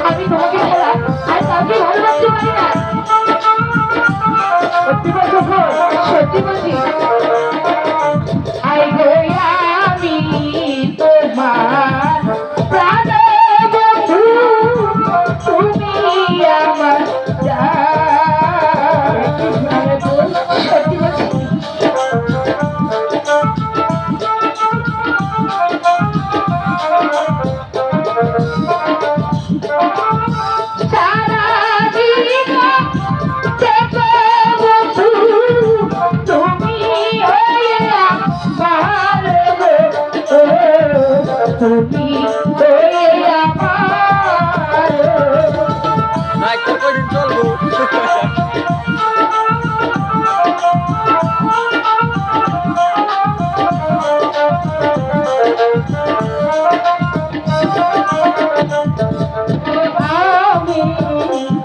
আমি তোমাকে ছাড়া আর কাউকে ভালোবাসতে পারি না। সত্যি বলছো? সত্যি বলছি। আই গো আমি তোমার প্রাণের বন্ধু, তুমি আমার জান। সত্যি বলছি। সারা জীবন থেকে বন্ধু তুমি হয়ে আমার গো, তুমি হয়ে আমার। না একটু করে চলবো। আমি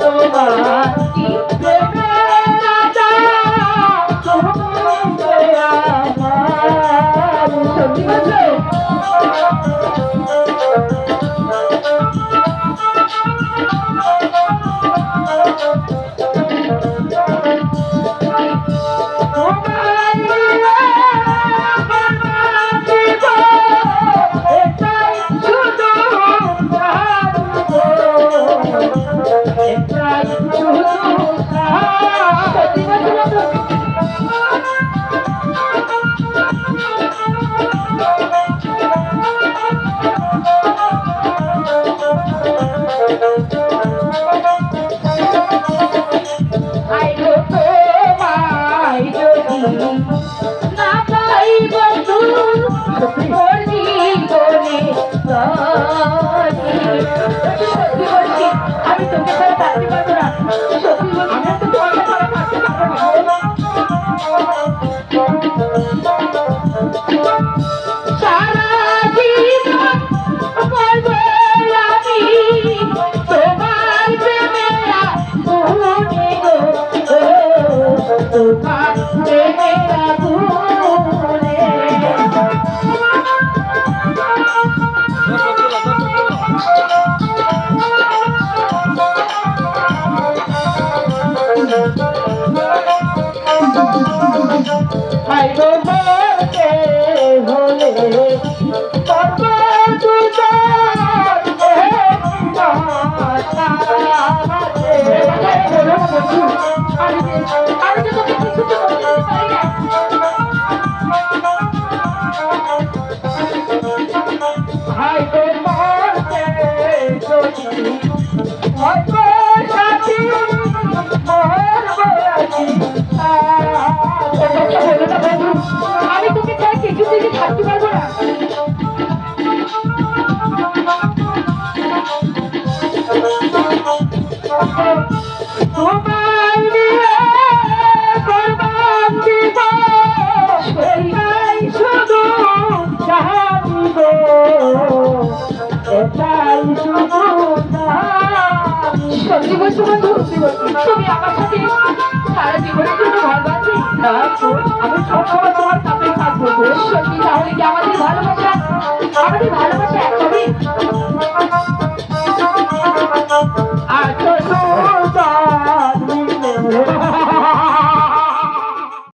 তোমার কি প্রেমের রাজা, তুমি আমার। সত্যি বলছো? তোমার নিয়ে আমার জীবন, এটাই শুধু জানবো, এটাই শুধু সত্যি বলছো? আই গো তোমায় যদি না পাই বন্ধু, তোর জীবনে সত্যি বলছি, আমি তোকে ছাড়া থাকতে পারবো না। সত্যি বলছি, আমি তো তোমাকে ছাড়া থাকতে পারবো না। সারা জীবন বলবো আমি তোমার প্রেমে আগুনে গো, তোমার প্রেমে আগুনে। আই গো বলতে হলে আমি তো তোকে কিছু তো বলতে পারি না। হাই গো বলতে যদি হয়তো সাথী মরবো আছি। আমি তোকে ছাড়া কিছু থেকে থাকতে পারবো না। তোমায় নিয়ে করবান জীবন, সেটাই শুধু জানিব, এটাই শুধু জানি। সত্যি বলছো বন্ধু? তুমি আমার সাথে সারা জীবনের জন্য ঘর বাঁধবে? না, আমি সবসময় তোমার সাথে থাকবো। সত্যি? তাহলে কি আমাদের ভালোবাসা এক হবে?